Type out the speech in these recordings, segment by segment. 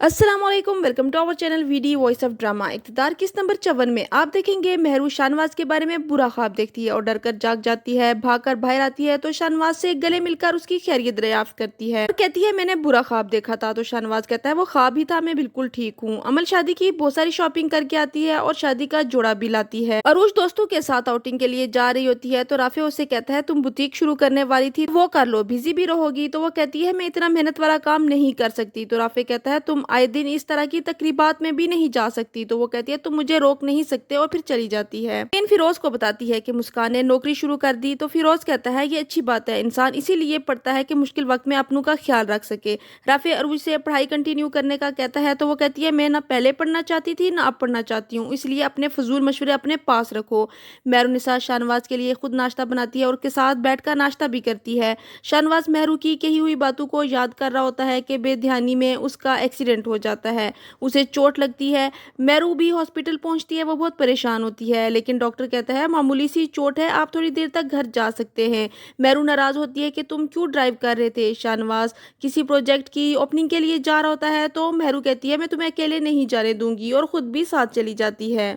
अस्सलाम वालेकुम, welcome to our channel VD voice of drama. Iqtidar किस्त नंबर 54 में आप देखेंगे महरू शाहनवाज के बारे में बुरा ख्वाब देखती है और डर कर जाग जाती है। भागकर बाहर आती है तो शाहनवाज से गले मिलकर उसकी खैरियत दरियाफ्त करती है और कहती है मैंने बुरा ख्वाब देखा था। तो शाहनवाज कहता है वो ख्वाब ही था, मैं बिल्कुल ठीक हूँ। अमल शादी की बहुत सारी शॉपिंग करके आती है और शादी का जोड़ा भी लाती है। अरूज दोस्तों के साथ आउटिंग के लिए जा रही होती है तो राफे उससे कहता है तुम बुटीक शुरू करने वाली थी, वो कर लो, बिजी भी रहोगी। तो वो कहती है मैं इतना मेहनत वाला काम नहीं कर सकती। तो राफे कहता है तुम आए दिन इस तरह की तकरीबात में भी नहीं जा सकती। तो वो कहती है तुम मुझे रोक नहीं सकते और फिर चली जाती है। इन फिरोज को बताती है कि मुस्कान ने नौकरी शुरू कर दी। तो फिरोज कहता है ये अच्छी बात है, इंसान इसीलिए पढ़ता है कि मुश्किल वक्त में अपनों का ख्याल रख सके। राफे अरूज से पढ़ाई कंटिन्यू करने का कहता है तो वो कहती है मैं ना पहले पढ़ना चाहती थी ना अब पढ़ना चाहती हूँ, इसलिए अपने फजूल मशवरे अपने पास रखो। मेहरुनिसा शाहनवाज के लिए खुद नाश्ता बनाती है और उसके साथ बैठकर नाश्ता भी करती है। शाहनवाज मेहरू की कही हुई बातों को याद कर रहा होता है कि बेध्यानी में उसका एक्सीडेंट हो जाता है, उसे चोट लगती है। मेहरू भी हॉस्पिटल पहुंचती है, वो बहुत परेशान होती है लेकिन डॉक्टर कहता है मामूली सी चोट है, आप थोड़ी देर तक घर जा सकते हैं। मेहरू नाराज होती है कि तुम क्यों ड्राइव कर रहे थे। शाहनवाज किसी प्रोजेक्ट की ओपनिंग के लिए जा रहा होता है तो मेहरू कहती है मैं तुम्हें अकेले नहीं जाने दूंगी और खुद भी साथ चली जाती है।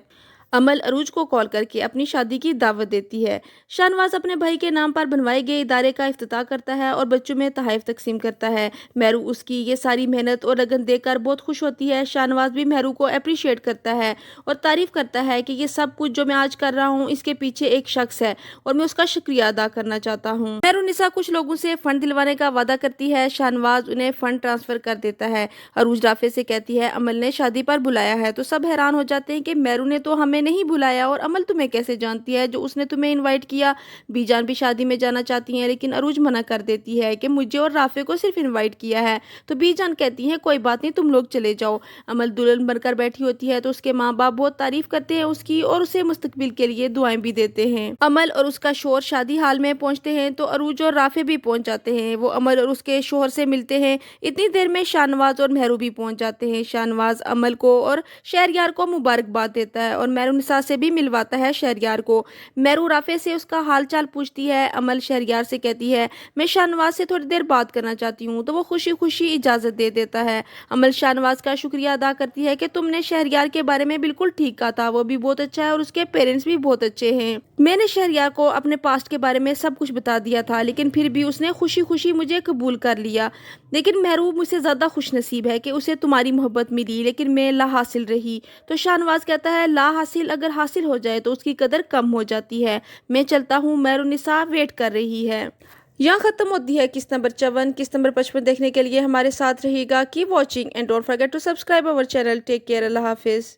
अमल अरूज को कॉल करके अपनी शादी की दावत देती है। शाहनवाज अपने भाई के नाम पर बनवाए गए इदारे का इफ्तिताह करता है और बच्चों में तोहफे तकसीम करता है। मेहरू उसकी ये सारी मेहनत और लगन देखकर बहुत खुश होती है। शाहनवाज भी मेहरू को अप्रिशिएट करता है और तारीफ करता है कि ये सब कुछ जो मैं आज कर रहा हूँ इसके पीछे एक शख्स है और मैं उसका शुक्रिया अदा करना चाहता हूँ। मेहरुनिसा कुछ लोगों से फंड दिलवाने का वादा करती है, शाहनवाज उन्हें फंड ट्रांसफर कर देता है। अरूज राफे से कहती है अमल ने शादी पर बुलाया है। तो सब हैरान हो जाते हैं कि मेहरू ने तो हमें नहीं बुलाया और अमल तुम्हें कैसे जानती है जो उसने तुम्हें इनवाइट किया। बीजान भी शादी में जाना चाहती हैं लेकिन अरूज मना कर देती है कि मुझे और राफे को सिर्फ इनवाइट किया है। तो बीजान कहती हैं कोई बात नहीं, तुम लोग चले जाओ। अमल दुल्हन बनकर बैठी होती है तो उसके माँ बाप बहुत तारीफ करते हैं उसकी और उसे मुस्तकबिल के लिए दुआएं भी देते हैं। अमल और उसका शोहर शादी हाल में पहुंचते हैं तो अरूज और राफे भी पहुंच जाते हैं। वो अमल और उसके शोहर से मिलते हैं। इतनी देर में शाहनवाज और मेहरू भी पहुंच जाते हैं। शाहनवाज अमल को और शहरयार को मुबारकबाद देता है और मेहरुनिसा से भी मिलवाता है शहरयार को। मेहरू राफे से उसका हाल चाल पूछती है। अमल शहरयार से कहती है मैं शाहनवाज से थोड़ी देर बात करना चाहती हूँ। तो वो खुशी खुशी इजाजत दे देता है। अमल शाहनवाज का शुक्रिया अदा करती है कि तुमने शहरयार के बारे में बिल्कुल ठीक कहा था, वो भी बहुत अच्छा है और उसके पेरेंट्स भी बहुत अच्छे हैं। मैंने शहरयार को अपने पास्ट के बारे में सब कुछ बता दिया था लेकिन फिर भी उसने खुशी खुशी मुझे कबूल कर लिया। लेकिन मेहरू मुझसे ज्यादा खुश नसीब है कि उसे तुम्हारी मोहब्बत मिली लेकिन मैं ला हासिल रही। तो शाहनवाज कहता है ला हासिल अगर हासिल हो जाए तो उसकी कदर कम हो जाती है। मैं चलता हूँ, मेहरुनिसा वेट कर रही है। यहाँ खत्म होती है किस्त नंबर 54। किस्त नंबर 55 देखने के लिए हमारे साथ रहिएगा। Keep watching and don't forget to subscribe our channel. Take care, अल्लाह हाफिज।